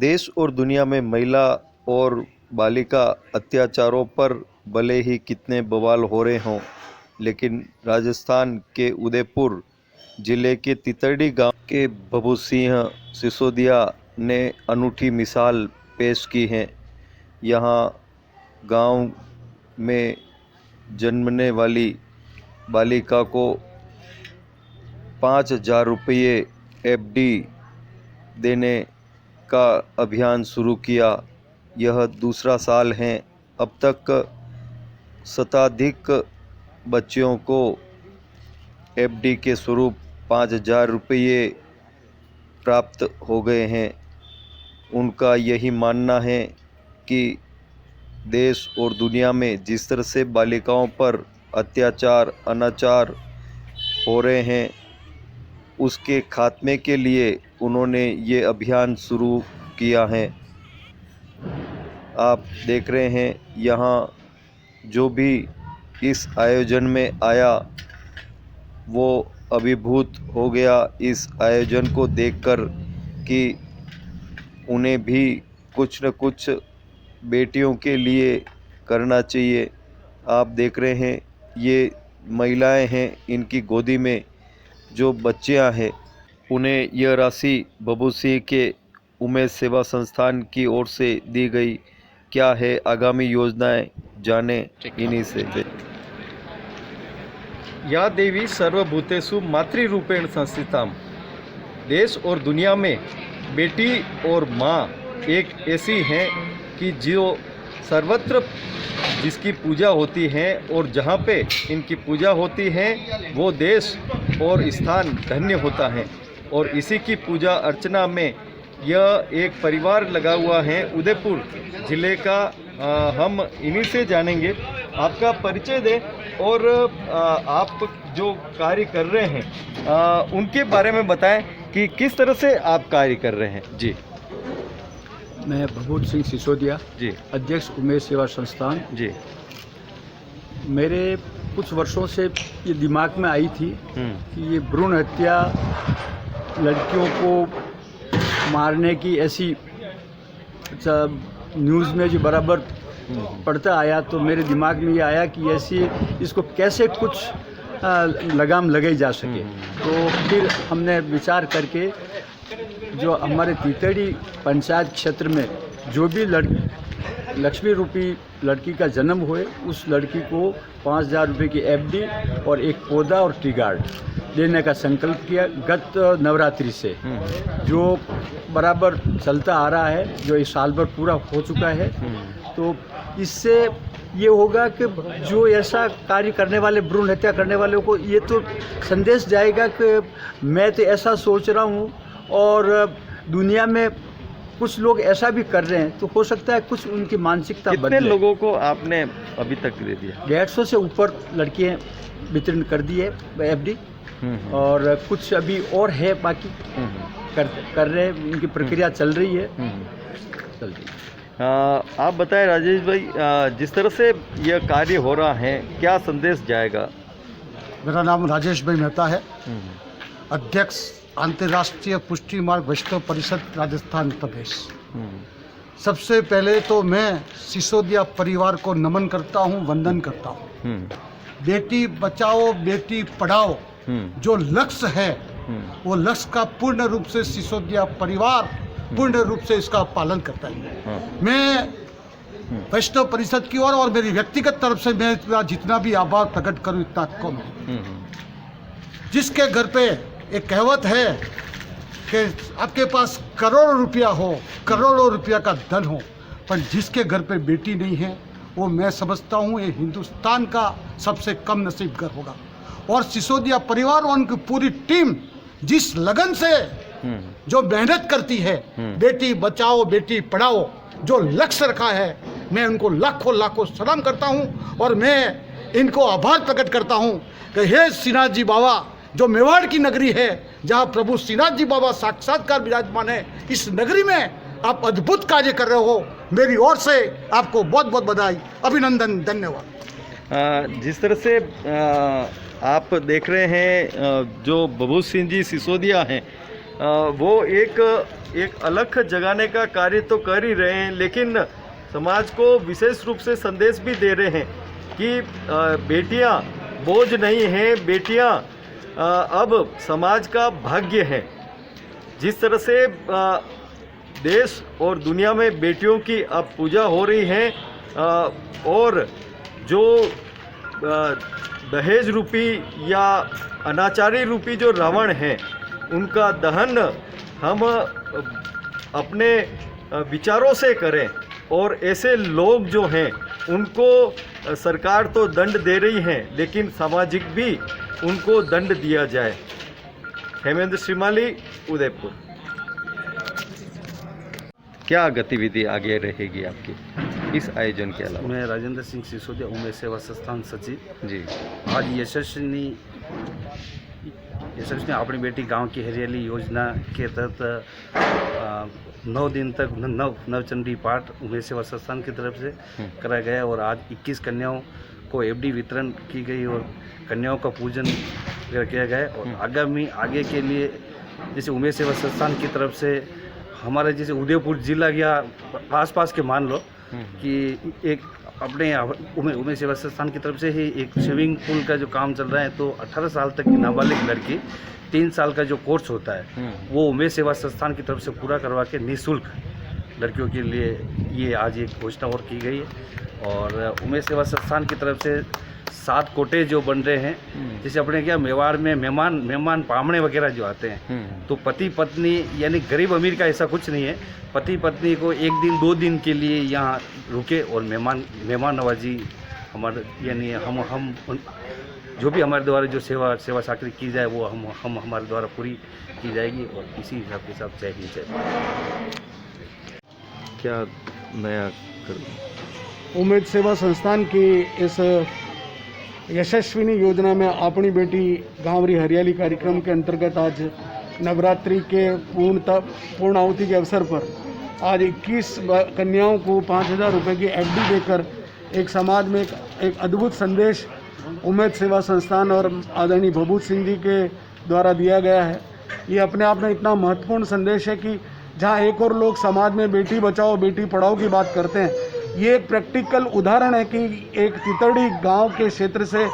देश और दुनिया में महिला और बालिका अत्याचारों पर भले ही कितने बवाल हो रहे हों, लेकिन राजस्थान के उदयपुर जिले के तितरडी गांव के बबू सिंह सिसोदिया ने अनूठी मिसाल पेश की है। यहाँ गांव में जन्मने वाली बालिका को 5,000 रुपये एफडी देने का अभियान शुरू किया। यह दूसरा साल है। अब तक शताधिक बच्चियों को एफडी के स्वरूप 5,000 रुपये प्राप्त हो गए हैं। उनका यही मानना है कि देश और दुनिया में जिस तरह से बालिकाओं पर अत्याचार अनाचार हो रहे हैं, उसके खात्मे के लिए उन्होंने ये अभियान शुरू किया है। आप देख रहे हैं यहाँ जो भी इस आयोजन में आया वो अभिभूत हो गया इस आयोजन को देखकर कि उन्हें भी कुछ न कुछ बेटियों के लिए करना चाहिए। आप देख रहे हैं ये महिलाएं हैं, इनकी गोदी में जो बच्चियां हैं उन्हें यह राशि बबू सिंह के उमेश सेवा संस्थान की ओर से दी गई। क्या है आगामी योजनाएं, जाने इन्हीं से। या देवी सर्वभूतेषु मातृरूपेण संस्थिता। देश और दुनिया में बेटी और माँ एक ऐसी हैं कि जो सर्वत्र जिसकी पूजा होती है और जहाँ पे इनकी पूजा होती है वो देश और स्थान धन्य होता है। और इसी की पूजा अर्चना में यह एक परिवार लगा हुआ है उदयपुर ज़िले का। हम इन्हीं से जानेंगे। आपका परिचय दें और आप जो कार्य कर रहे हैं उनके बारे में बताएं कि किस तरह से आप कार्य कर रहे हैं। जी, मैं बबू सिंह सिसोदिया जी, अध्यक्ष उमेश सेवा संस्थान जी। मेरे कुछ वर्षों से ये दिमाग में आई थी कि ये भ्रूण हत्या, लड़कियों को मारने की ऐसी न्यूज़ में जो बराबर पढ़ता आया, तो मेरे दिमाग में ये आया कि ऐसी इसको कैसे कुछ लगाम लगाई जा सके। तो फिर हमने विचार करके जो हमारे तितड़ी पंचायत क्षेत्र में जो भी लक्ष्मी रूपी लड़की का जन्म हुए उस लड़की को 5,000 रुपये की एफडी और एक पौधा और टी गार्ड देने का संकल्प किया गत नवरात्रि से, जो बराबर चलता आ रहा है, जो इस साल भर पूरा हो चुका है। तो इससे ये होगा कि जो ऐसा कार्य करने वाले, भ्रूण हत्या करने वालों को ये तो संदेश जाएगा कि मैं तो ऐसा सोच रहा हूँ और दुनिया में कुछ लोग ऐसा भी कर रहे हैं, तो हो सकता है कुछ उनकी मानसिकता बदले। कितने लोगों को आपने अभी तक दे दिया? 150 से ऊपर लड़कियाँ वितरण कर दी है एफडी, और कुछ अभी और है बाकी कर रहे हैं, उनकी प्रक्रिया चल रही है। आप बताएं राजेश भाई, जिस तरह से यह कार्य हो रहा है क्या संदेश जाएगा? मेरा नाम राजेश भाई मेहता है, अध्यक्ष अंतर्राष्ट्रीय पुष्टि मार्ग वैष्णव परिषद राजस्थान प्रदेश। सबसे पहले तो मैं सिसोदिया परिवार को नमन करता हूँ, वंदन करता हूँ। बेटी बचाओ बेटी पढ़ाओ जो लक्ष्य है वो लक्ष्य का पूर्ण रूप से सिसोदिया परिवार पूर्ण रूप से इसका पालन करता है। मैं वैष्णव परिषद की ओर और मेरी व्यक्तिगत तरफ से मैं जितना भी आभार प्रकट करूं इतना कम है। जिसके घर पे एक कहावत है कि आपके पास करोड़ों रुपया हो, करोड़ों रुपया का धन हो, पर जिसके घर पे बेटी नहीं है वो मैं समझता हूँ ये हिंदुस्तान का सबसे कम नसीब घर होगा। और सिसोदिया परिवार और उनकी पूरी टीम जिस लगन से जो मेहनत करती है, बेटी बचाओ बेटी पढ़ाओ जो लक्ष्य रखा है, मैं उनको लाखों लाखों सलाम करता हूँ। और मैं इनको आभार प्रकट करता हूँ कि हे श्रीनाथ जी बाबा, जो मेवाड़ की नगरी है जहाँ प्रभु श्रीनाथ जी बाबा साक्षात्कार विराजमान है, इस नगरी में आप अद्भुत कार्य कर रहे हो। मेरी ओर से आपको बहुत बहुत बधाई, अभिनंदन, धन्यवाद। जिस तरह से आप देख रहे हैं जो बबू सिंह जी सिसोदिया हैं, वो एक अलग जगाने का कार्य तो कर ही रहे हैं, लेकिन समाज को विशेष रूप से संदेश भी दे रहे हैं कि बेटियां बोझ नहीं हैं, बेटियां अब समाज का भाग्य है। जिस तरह से देश और दुनिया में बेटियों की अब पूजा हो रही है, और जो दहेज रूपी या अनाचारी रूपी जो रावण हैं, उनका दहन हम अपने विचारों से करें, और ऐसे लोग जो हैं उनको सरकार तो दंड दे रही है, लेकिन सामाजिक भी उनको दंड दिया जाए। हेमेंद्र श्रीमाली, उदयपुर। क्या गतिविधि आगे रहेगी आपकी इस आयोजन के अलावा? मैं राजेंद्र सिंह सिसोदिया, उमेश सेवा संस्थान सचिव जी। आज यशस्विनी अपनी बेटी गांव की हरियाली योजना के तहत 9 दिन तक नवचंडी पाठ उमेश सेवा संस्थान की तरफ से कराया गया, और आज 21 कन्याओं को एफडी वितरण की गई और कन्याओं का पूजन किया गया। और आगे के लिए जैसे उमेश सेवा संस्थान की तरफ से हमारे जैसे उदयपुर जिला या आसपास के मान लो कि एक अपने उमेश सेवा संस्थान की तरफ से ही एक स्विमिंग पूल का जो काम चल रहा है, तो 18 साल तक की नाबालिग लड़की 3 साल का जो कोर्स होता है वो उमेश सेवा संस्थान की तरफ से पूरा करवा के निःशुल्क लड़कियों के लिए ये आज एक घोषणा और की गई है। और उमेश सेवा संस्थान की तरफ से 7 कोटे जो बन रहे हैं, जैसे अपने क्या मेवाड़ में मेहमान पामणे वगैरह जो आते हैं, तो पति पत्नी यानी गरीब अमीर का ऐसा कुछ नहीं है, पति पत्नी को 1 दिन 2 दिन के लिए यहाँ रुके और मेहमान नवाजी हमारे यानी हम जो भी हमारे द्वारा जो सेवा साकरी की जाए वो हम हमारे द्वारा पूरी की जाएगी। और इसी हिसाब के साथ जय हिंद जय। क्या नया करूँ? उमेद सेवा संस्थान की इस यशस्विनी योजना में अपनी बेटी गांवरी हरियाली कार्यक्रम के अंतर्गत आज नवरात्रि के पूर्ण आहुति के अवसर पर आज 21 कन्याओं को 5,000 रुपये की एफडी देकर एक समाज में एक अद्भुत संदेश उमेद सेवा संस्थान और आदरणीय भभूत सिंह जी के द्वारा दिया गया है। ये अपने आप में इतना महत्वपूर्ण संदेश है कि जहाँ एक और लोग समाज में बेटी बचाओ बेटी पढ़ाओ की बात करते हैं, ये एक प्रैक्टिकल उदाहरण है कि एक तितड़ी गांव के क्षेत्र से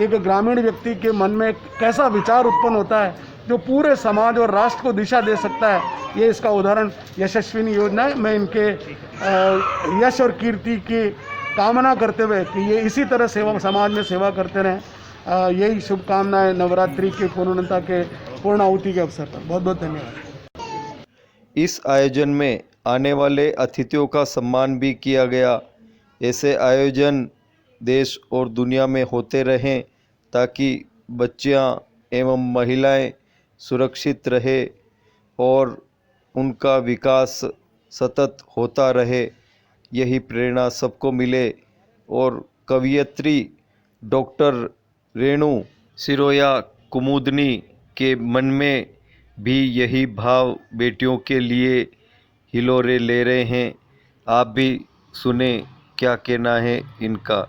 एक ग्रामीण व्यक्ति के मन में कैसा विचार उत्पन्न होता है जो पूरे समाज और राष्ट्र को दिशा दे सकता है। ये इसका उदाहरण यशस्विनी योजना है। मैं इनके यश और कीर्ति की कामना करते हुए कि ये इसी तरह सेवा समाज में सेवा करते रहें, यही शुभकामनाएं नवरात्रि के पूर्णता के पूर्ण आहुति के अवसर पर। बहुत बहुत धन्यवाद। इस आयोजन में आने वाले अतिथियों का सम्मान भी किया गया। ऐसे आयोजन देश और दुनिया में होते रहें ताकि बच्चियां एवं महिलाएं सुरक्षित रहे और उनका विकास सतत होता रहे, यही प्रेरणा सबको मिले। और कवयित्री डॉक्टर रेणु सिरोया कुमुदनी के मन में भी यही भाव बेटियों के लिए हिलोरे ले रहे हैं। आप भी सुने क्या कहना है इनका।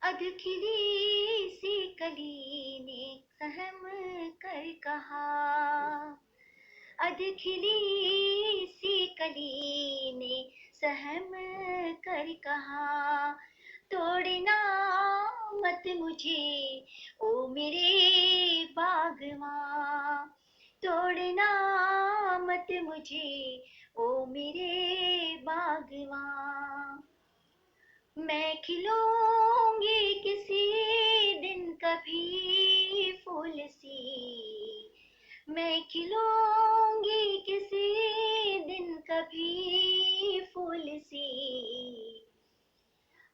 अधखिली सी कली ने सहम कर कहा, अधखिली सी कली ने सहम कर कहा, तोड़ना मत मुझे ओ मेरे बागवां, तोड़ना मत मुझे ओ मेरे बागवां। मैं खिलूंगी किसी दिन कभी फूल सी, मैं खिलूंगी किसी दिन कभी फूल सी,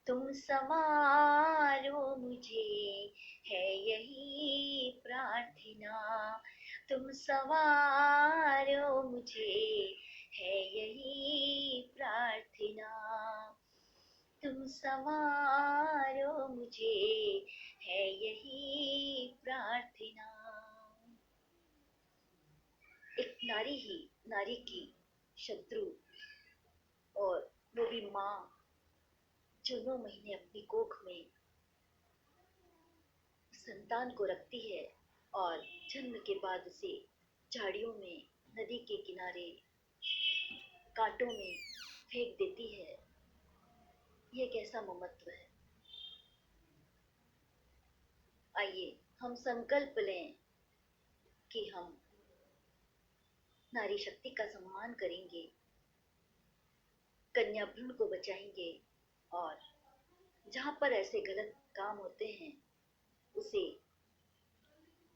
तुम संवारो मुझे है यही प्रार्थना, तुम संवारो मुझे है यही प्रार्थना, तुम संवारो मुझे है यही प्रार्थना। एक नारी ही नारी की शत्रु, और वो भी माँ जो 9 महीने अपनी कोख में संतान को रखती है और जन्म के बाद उसे झाड़ियों में, नदी के किनारे, कांटों में फेंक देती है, ये कैसा ममत्व है। आइए हम संकल्प लें कि हम नारी शक्ति का सम्मान करेंगे, कन्या भ्रूण को बचाएंगे और जहां पर ऐसे गलत काम होते हैं उसे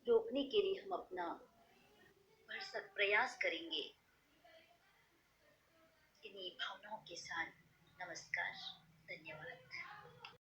रोकने के लिए हम अपना भरसक प्रयास करेंगे। इन्हीं भावनाओं के साथ नमस्कार, धन्यवाद।